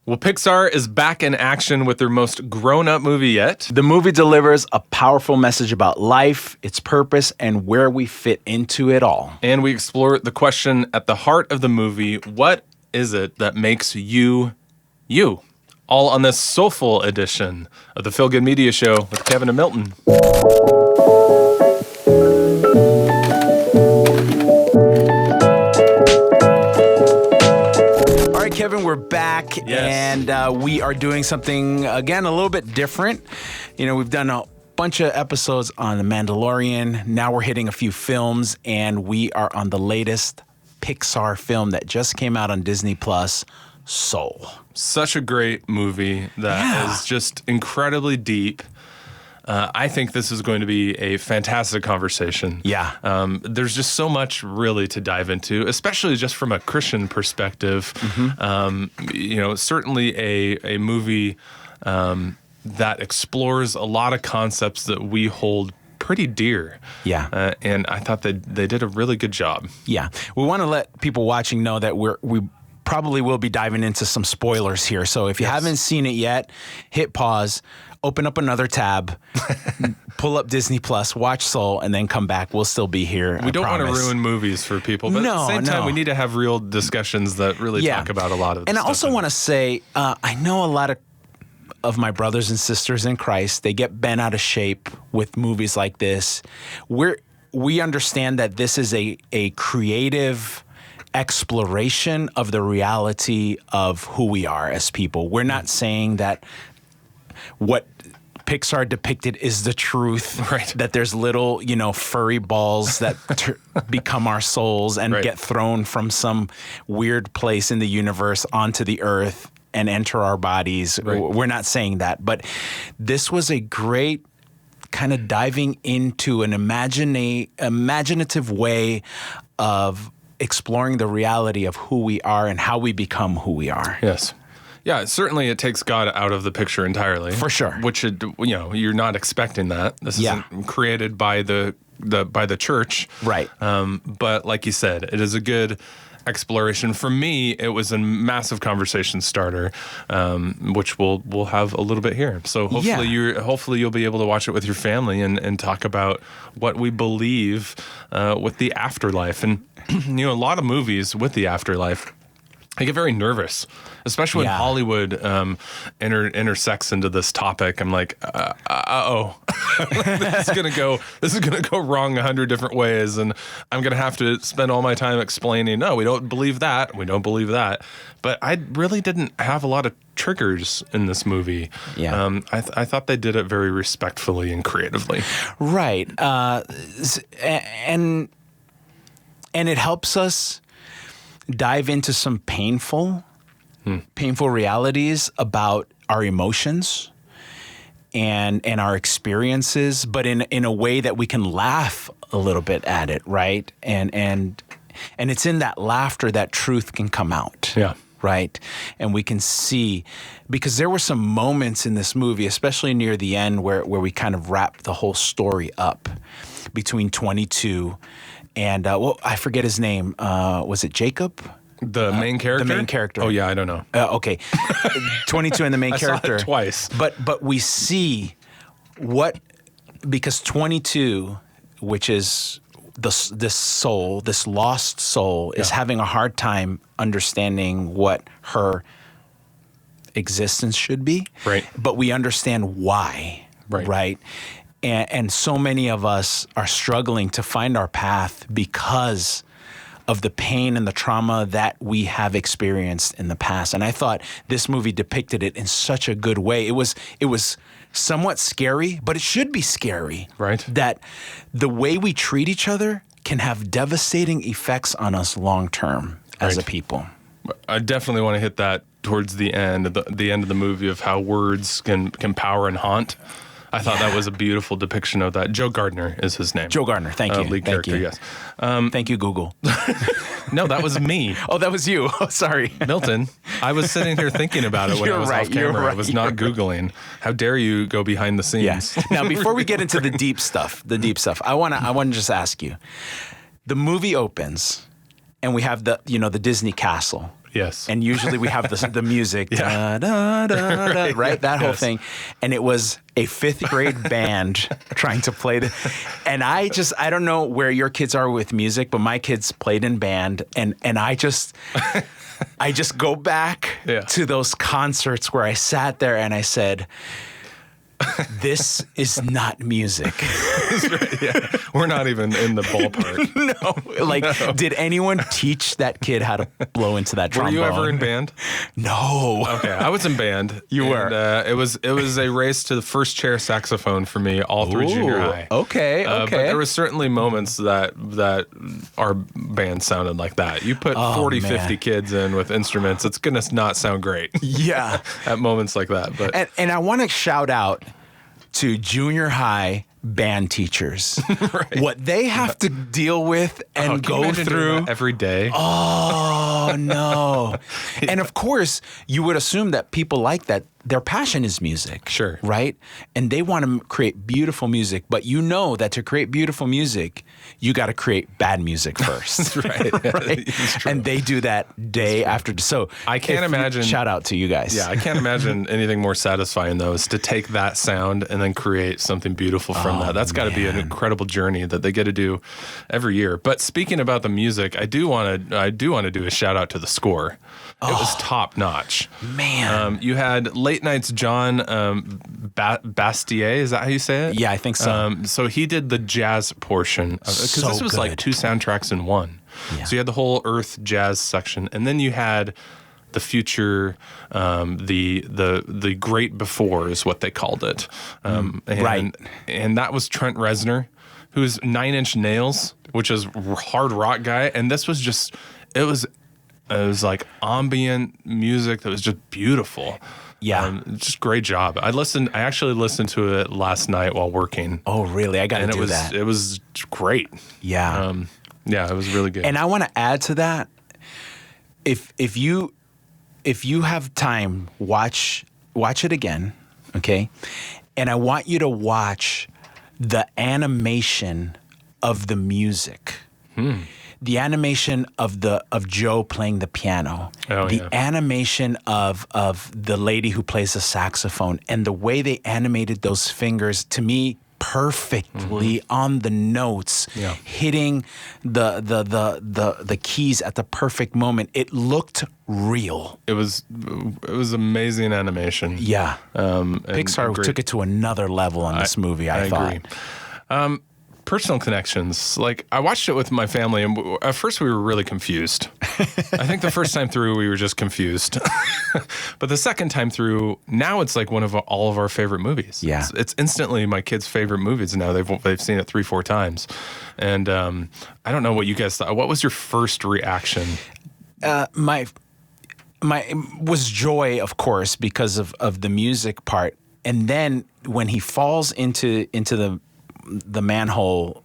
Well, Pixar is back in action with their most grown-up movie yet. The movie delivers a powerful message about life, its purpose, and where we fit into it all. And we explore the question at the heart of the movie, what is it that makes you, you? All on this soulful edition of the Feel Good Media Show with Kevin and Milton. Kevin, we're back, yes. And we are doing something, again, a little bit different. You know, we've done a bunch of episodes on The Mandalorian. Now we're hitting a few films, and we are on the latest Pixar film that just came out on Disney+, Soul. Such a great movie that is just incredibly deep. I think this is going to be a fantastic conversation. Yeah. There's just so much really to dive into, especially just from a Christian perspective. Mm-hmm. Certainly a movie that explores a lot of concepts that we hold pretty dear. Yeah. And I thought that they did a really good job. Yeah. We want to let people watching know that we probably will be diving into some spoilers here. So if you haven't seen it yet, hit pause. Open up another tab, pull up Disney+, watch Soul, and then come back. We'll still be here. We don't want to ruin movies for people, but at the same time, we need to have real discussions that really talk about a lot of this And stuff. I also want to say, I know a lot of my brothers and sisters in Christ, they get bent out of shape with movies like this. We understand that this is a creative exploration of the reality of who we are as people. We're not saying that what Pixar depicted is the truth, right? That there's little, furry balls that become our souls and get thrown from some weird place in the universe onto the earth and enter our bodies. Right. We're not saying that, but this was a great kind of diving into an imaginative way of exploring the reality of who we are and how we become who we are. Yes. Yeah, certainly it takes God out of the picture entirely. For sure. Which, you're not expecting that. This isn't created by the church. Right. But like you said, it is a good exploration. For me, it was a massive conversation starter, which we'll have a little bit here. So hopefully you'll be able to watch it with your family and talk about what we believe with the afterlife. And a lot of movies with the afterlife, I get very nervous, especially when Hollywood intersects into this topic. I'm like, this is gonna go wrong 100 different ways, and I'm gonna have to spend all my time explaining. No, we don't believe that. We don't believe that. But I really didn't have a lot of triggers in this movie. Yeah, I thought they did it very respectfully and creatively. Right, and it helps us dive into some painful realities about our emotions and our experiences, but in a way that we can laugh a little bit at it, right? And it's in that laughter that truth can come out. Yeah. Right? And we can see, because there were some moments in this movie, especially near the end, where we kind of wrapped the whole story up between 22 and, I forget his name. Was it Jacob? The main character? The main character. Oh, yeah, I don't know. Okay. 22 and the main character. I saw it twice. But we see because 22, which is this soul, this lost soul, is having a hard time understanding what her existence should be. Right. But we understand why. Right? And so many of us are struggling to find our path because of the pain and the trauma that we have experienced in the past. And I thought this movie depicted it in such a good way. It was somewhat scary, but it should be scary. Right. That the way we treat each other can have devastating effects on us long term as a people. I definitely want to hit that towards the end, the end of the movie, of how words can power and haunt. I thought that was a beautiful depiction of that. Joe Gardner is his name. Joe Gardner, thank you. Lead character, yes. Thank you, Google. No, that was me. Oh, that was you. Oh, sorry. Milton, I was sitting here thinking about it when I was off camera. I was not Googling. How dare you go behind the scenes? Yeah. Now, before we get into the deep stuff, I want to just ask you. The movie opens, and we have the Disney castle. Yes. And usually we have the music, da, da, da, da, right? That whole thing. And it was a 5th grade band trying to play and I don't know where your kids are with music, but my kids played in band, and I just go back to those concerts where I sat there and I said, this is not music. Right, yeah. We're not even in the ballpark. No. Did anyone teach that kid how to blow into that trombone? Were you ever in band? No. Okay, I was in band. You were. It was a race to the first chair saxophone for me all through junior high. Okay. But there was certainly moments that our band sounded like that. You put 50 kids in with instruments, it's going to not sound great. Yeah. At moments like that. But and I want to shout out to junior high band teachers, right. What they have to deal with and go through every day. Oh no. Yeah. And of course you would assume that people like that, their passion is music. Sure. Right? And they want to create beautiful music, but you know that to create beautiful music, you got to create bad music first. Right. Right? And they do that day after. So I can't imagine. Shout out to you guys. Yeah, I can't imagine anything more satisfying though, is to take that sound and then create something beautiful from that. That's got to be an incredible journey that they get to do every year. But speaking about the music, I do want to do a shout out to the score. It was top notch. Man. You had Late Night's John Bastier. Is that how you say it? Yeah, I think so. So he did the jazz portion because this was like 2 soundtracks in one. Yeah. So you had the whole Earth jazz section, and then you had the future, the great before is what they called it. Right. And that was Trent Reznor, who's 9 Inch Nails, which is hard rock guy. And this was just, it was like ambient music that was just beautiful. Yeah. Just great job. I actually listened to it last night while working. Oh, really? I got to do that. It was great. Yeah. Yeah, it was really good. And I want to add to that, if you have time, watch it again, okay? And I want you to watch the animation of the music. The animation of Joe playing the piano. The animation of the lady who plays the saxophone, and the way they animated those fingers, to me, perfectly on the notes, hitting the keys at the perfect moment. It looked real. It was amazing animation. Yeah. Pixar took it to another level on this movie, I thought. Agree. Personal connections. Like, I watched it with my family, and at first we were really confused. I think the first time through we were just confused. But the second time through, now it's like one of all of our favorite movies. Yeah. It's instantly my kids' favorite movies now. They've seen it 3-4 times. And I don't know what you guys thought. What was your first reaction? My was joy, of course, because of the music part. And then when he falls into the manhole,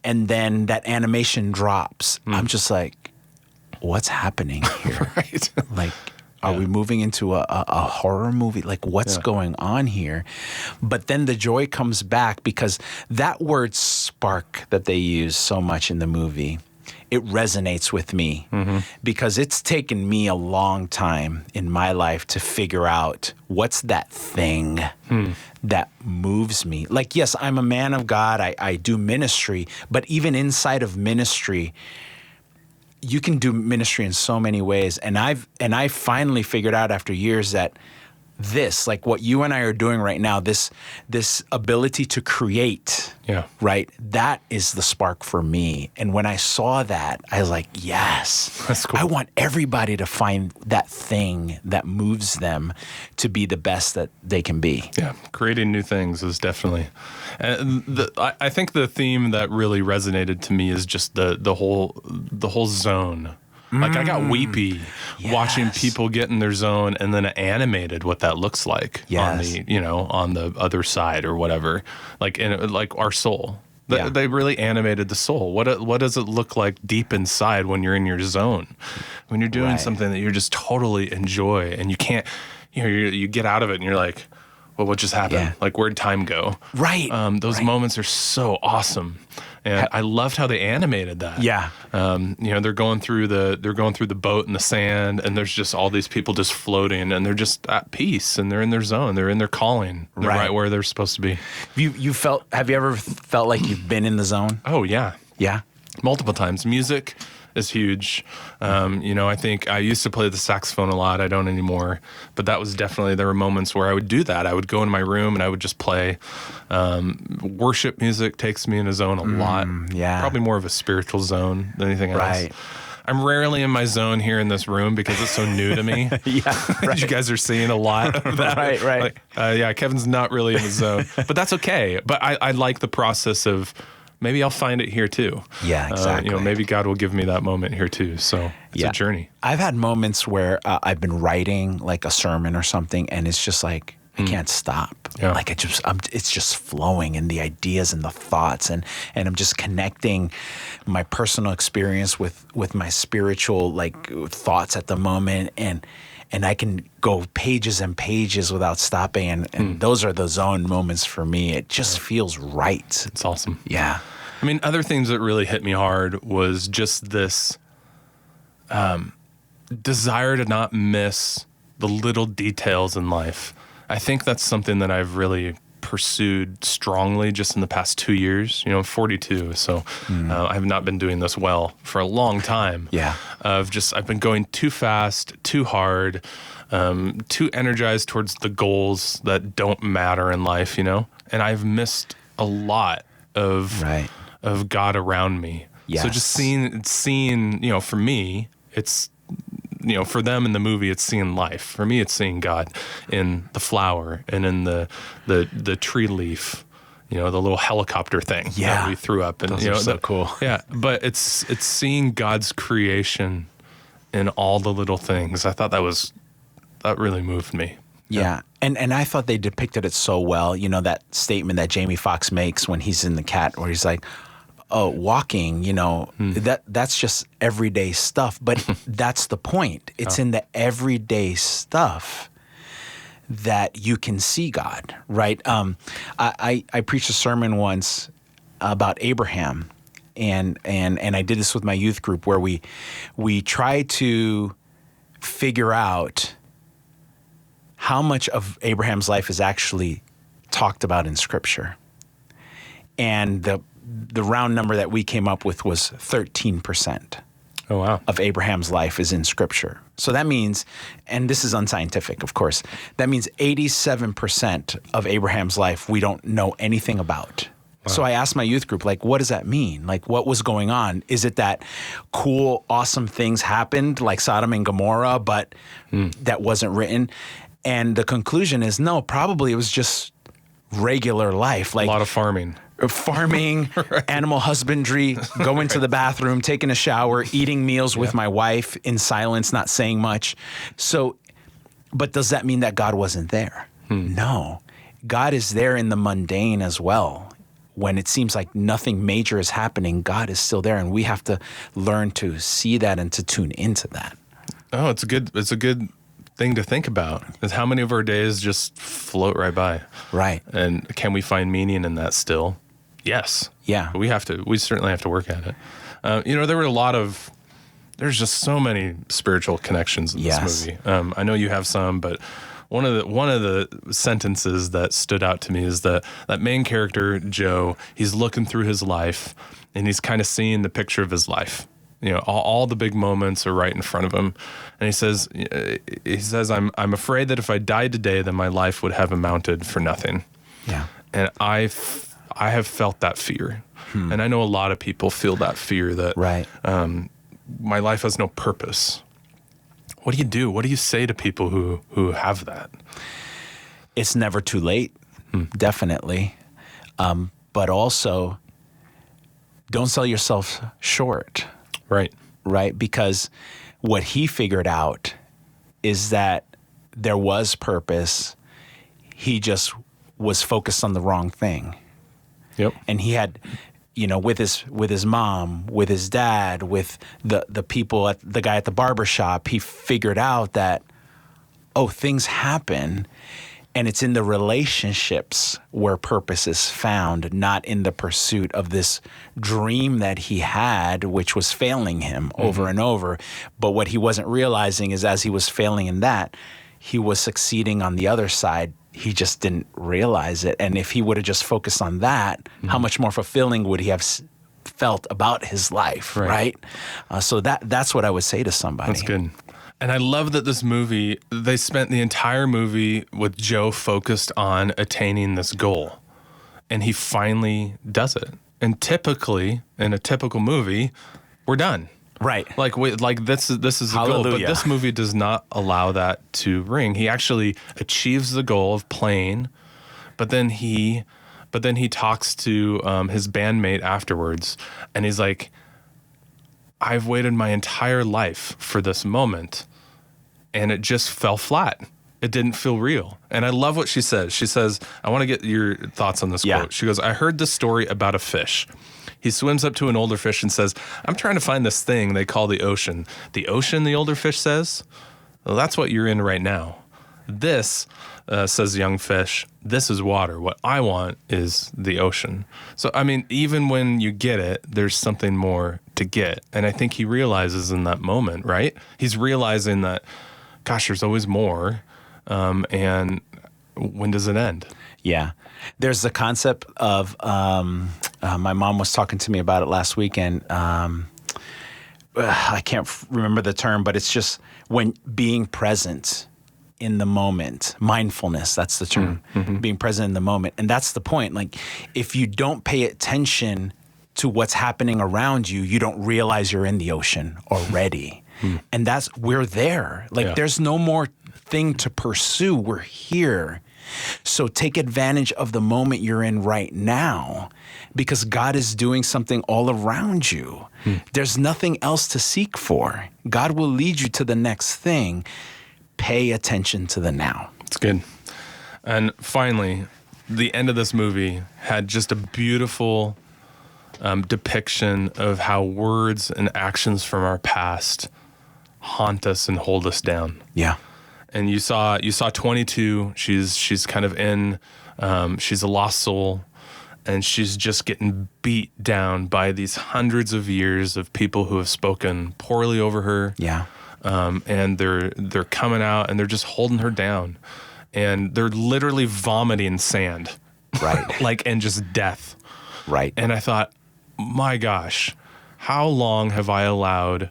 and then that animation drops, I'm just like, what's happening here? Right. Like, are we moving into a horror movie? Like, what's going on here? But then the joy comes back, because that word spark that they use so much in the movie, it resonates with me, because it's taken me a long time in my life to figure out what's that thing that moves me. Like, yes, I'm a man of God. I do ministry, but even inside of ministry, you can do ministry in so many ways. And I finally figured out after years that this, like what you and I are doing right now, this ability to create, right? That is the spark for me. And when I saw that, I was like, yes, that's cool. I want everybody to find that thing that moves them to be the best that they can be. Yeah, creating new things is definitely. I think the theme that really resonated to me is just the whole zone. Like, I got weepy watching people get in their zone, and then animated what that looks like on the other side or whatever. Like our soul. They really animated the soul. What does it look like deep inside when you're in your zone? When you're doing something that you just totally enjoy, and you can't, you get out of it and you're like, well, what just happened? Yeah. Like, where'd time go? Right. Those moments are so awesome. And I loved how they animated that. Yeah. They're going through the boat in the sand, and there's just all these people just floating, and they're just at peace, and they're in their zone. They're in their calling. They're right where they're supposed to be. Have you ever felt like you've been in the zone? Oh, yeah. Yeah. Multiple times. Music is huge. I think I used to play the saxophone a lot. I don't anymore. But that was definitely, there were moments where I would do that. I would go in my room and I would just play. Worship music takes me in a zone a lot. Yeah. Probably more of a spiritual zone than anything else. Right. I'm rarely in my zone here in this room because it's so new to me. Yeah, right. You guys are seeing a lot of that. Right. Kevin's not really in the zone. But that's okay. But I like the process of, maybe I'll find it here too. Yeah, exactly. Maybe God will give me that moment here too. So it's a journey. I've had moments where I've been writing like a sermon or something, and it's just like I can't stop. Yeah. Like it's just flowing, and the ideas and the thoughts, and I'm just connecting my personal experience with my spiritual like thoughts at the moment, and I can go pages and pages without stopping, and those are the zone moments for me. It just feels right. It's awesome. Yeah. I mean, other things that really hit me hard was just this desire to not miss the little details in life. I think that's something that I've really pursued strongly just in the past 2 years. I'm 42, so I have not been doing this well for a long time. Yeah. I've been going too fast, too hard, too energized towards the goals that don't matter in life, and I've missed a lot of God around me. Yes. So just seeing, for me, it's, for them in the movie, it's seeing life. For me, it's seeing God in the flower and in the tree leaf, the little helicopter thing that we threw up. And those are so cool. Yeah, but it's seeing God's creation in all the little things. I thought that really moved me. Yeah. And I thought they depicted it so well. That statement that Jamie Foxx makes when he's in the cat, where he's like, oh, walking, that's just everyday stuff. But that's the point. It's in the everyday stuff that you can see God, right? I preached a sermon once about Abraham, and I did this with my youth group, where we tried to figure out how much of Abraham's life is actually talked about in Scripture. And the round number that we came up with was 13%. Oh, wow. Of Abraham's life is in Scripture. So that means, and this is unscientific, of course, that means 87% of Abraham's life we don't know anything about. Wow. So I asked my youth group, like, what does that mean? Like, what was going on? Is it that cool, awesome things happened, like Sodom and Gomorrah, but that wasn't written? And the conclusion is, no, probably it was just regular life. Like a lot of farming, right. Animal husbandry, going to the bathroom, taking a shower, eating meals with my wife in silence, not saying much. So, but does that mean that God wasn't there? No. God is there in the mundane as well. When it seems like nothing major is happening, God is still there, and we have to learn to see that and to tune into that. Oh, it's a good thing to think about, is how many of our days just float right by. Right. And can we find meaning in that still? Yes. Yeah. But we certainly have to work at it. There's just so many spiritual connections in this movie. I know you have some, but one of the sentences that stood out to me is that main character, Joe, he's looking through his life and he's kind of seeing the picture of his life. All the big moments are right in front of him. And he says, I'm afraid that if I died today, then my life would have amounted for nothing. Yeah. And I have felt that fear. And I know a lot of people feel that fear that my life has no purpose. What do you do? What do you say to people who have that? It's never too late, definitely. But also, don't sell yourself short. Right? Because what he figured out is that there was purpose. He just was focused on the wrong thing. Yep. And he had, with his mom, with his dad, with the people the guy at the barber shop, he figured out that, things happen. And it's in the relationships where purpose is found, not in the pursuit of this dream that he had, which was failing him over and over. But what he wasn't realizing is as he was failing in that, he was succeeding on the other side. He just didn't realize it. And if he would have just focused on that, how much more fulfilling would he have felt about his life, right? So that's what I would say to somebody. That's good. And I love that this movie, they spent the entire movie with Joe focused on attaining this goal. And he finally does it. And typically, in a typical movie, we're done. Right. This is the goal. But this movie does not allow that to ring. He actually achieves the goal of playing, but then he talks to his bandmate afterwards, and he's like, I've waited my entire life for this moment, and it just fell flat. It didn't feel real. And I love what she says. She says, I want to get your thoughts on this quote. She goes, I heard this story about a fish. He swims up to an older fish and says, I'm trying to find this thing they call the ocean. The ocean, the older fish says? Well, that's what you're in right now. This, says the young fish, this is water. What I want is the ocean. So, I mean, even when you get it, there's something more to get. And I think he realizes in that moment, right? He's realizing that, gosh, there's always more. And when does it end? Yeah. There's the concept of, my mom was talking to me about it last weekend. I can't remember the term, but it's just when being present in the moment, mindfulness, that's the term, being present in the moment. And that's the point. Like, if you don't pay attention to what's happening around you, you don't realize you're in the ocean already. And we're there. Like, there's no more thing to pursue. We're here. So take advantage of the moment you're in right now, because God is doing something all around you. There's nothing else to seek for. God will lead you to the next thing. Pay attention to the now. It's good. And finally, the end of this movie had just a beautiful depiction of how words and actions from our past haunt us and hold us down. Yeah. And you saw 22. She's kind of in. She's a lost soul, and she's just getting beat down by these hundreds of years of people who have spoken poorly over her. Yeah. And they're coming out and they're just holding her down, and they're literally vomiting sand, right? And just death, right? And I thought, my gosh, how long have I allowed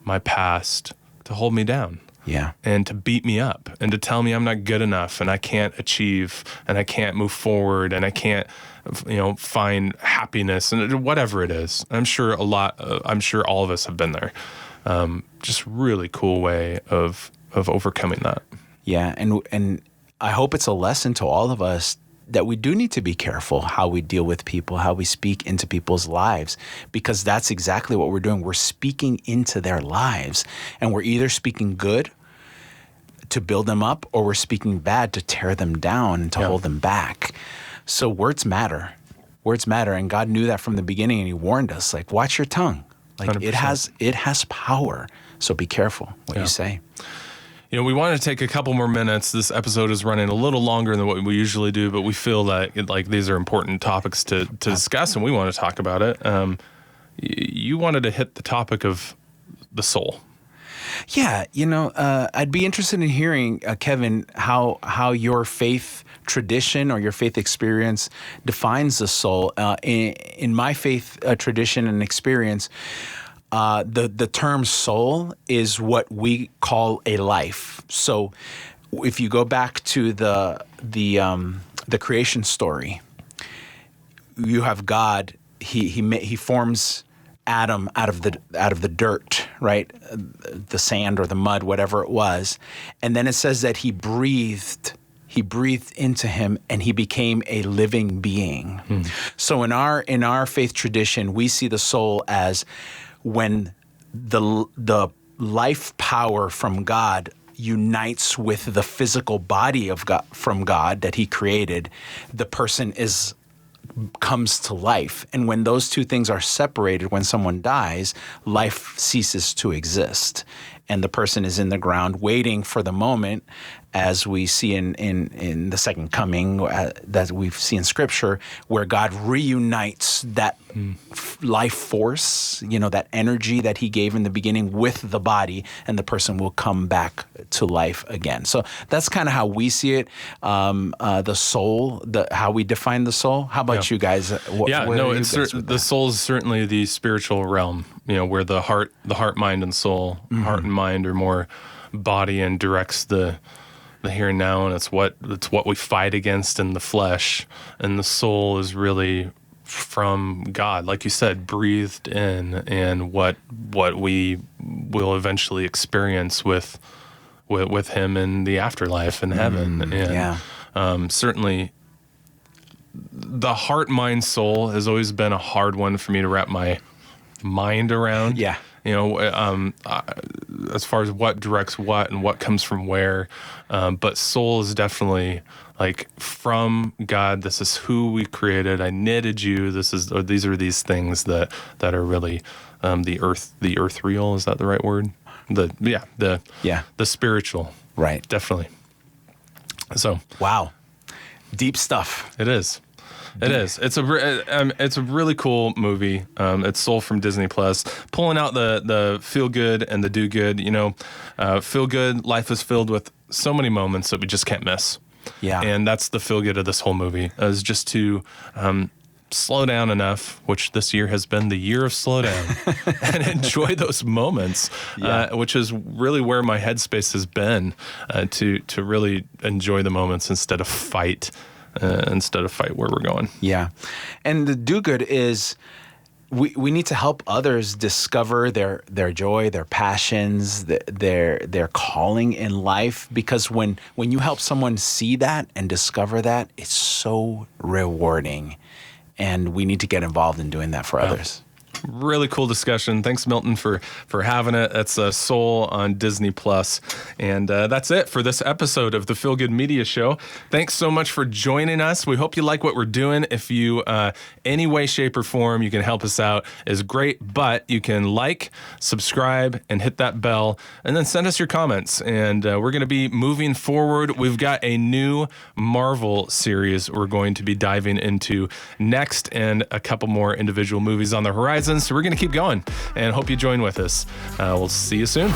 my past to hold me down? Yeah. And to beat me up and to tell me I'm not good enough and I can't achieve and I can't move forward and I can't, find happiness and whatever it is. I'm sure all of us have been there. Just really cool way of overcoming that. Yeah. And I hope it's a lesson to all of us that we do need to be careful how we deal with people, how we speak into people's lives, because that's exactly what we're doing. We're speaking into their lives, and we're either speaking good to build them up, or we're speaking bad to tear them down and to hold them back. So words matter. Words matter. And God knew that from the beginning, and he warned us, like, watch your tongue. Like 100%. it has power. So be careful what you say. We wanted to take a couple more minutes. This episode is running a little longer than what we usually do, but we feel that these are important topics to discuss, and we want to talk about it. You wanted to hit the topic of the soul. Yeah, I'd be interested in hearing, Kevin, how your faith tradition or your faith experience defines the soul. In my faith tradition and experience, the term soul is what we call a life. So if you go back to the creation story, you have God. He forms Adam out of the dirt, right? The sand or the mud, whatever it was. And then it says that he breathed into him and he became a living being. So in our faith tradition, we see the soul as when the life power from God unites with the physical body of God, from God that he created, the person comes to life. And when those two things are separated, when someone dies, life ceases to exist. and the person is in the ground waiting for the moment, as we see in the second coming, that we see in Scripture, where God reunites that life force, that energy that he gave in the beginning with the body, and the person will come back to life again. So that's kind of how we see it. The soul, how we define the soul. How about you guys? The soul is certainly the spiritual realm, where the heart, mind, and soul, heart and mind are more body and directs the here and now, and it's what we fight against in the flesh, and the soul is really from God, like you said, breathed in, and what we will eventually experience with him in the afterlife in heaven. And certainly the heart, mind, soul has always been a hard one for me to wrap my mind around. Yeah. As far as what directs what and what comes from where. But soul is definitely like from God. This is who we created. I knitted you. These are these things that are really the earth real. Is that the right word? The spiritual. Right. Definitely. So. Wow. Deep stuff. It is. It is. It's a really cool movie. It's Soul from Disney Plus, pulling out the feel good and the do good. Feel good. Life is filled with so many moments that we just can't miss. Yeah, and that's the feel good of this whole movie, is just to slow down enough, which this year has been the year of slow down, and enjoy those moments, which is really where my headspace has been, to really enjoy the moments instead of fight where we're going. Yeah. And the do-good is we need to help others discover their joy, their passions, their calling in life, because when you help someone see that and discover that, it's so rewarding. And we need to get involved in doing that for others. Really cool discussion. Thanks, Milton, for having it. That's Soul on Disney Plus, and that's it for this episode of the Feel Good Media Show. Thanks so much for joining us. We hope you like what we're doing. If you, any way, shape, or form, you can help us out, is great. But you can like, subscribe, and hit that bell, and then send us your comments. And we're going to be moving forward. We've got a new Marvel series we're going to be diving into next, and a couple more individual movies on the horizon. So we're going to keep going, and hope you join with us. We'll see you soon.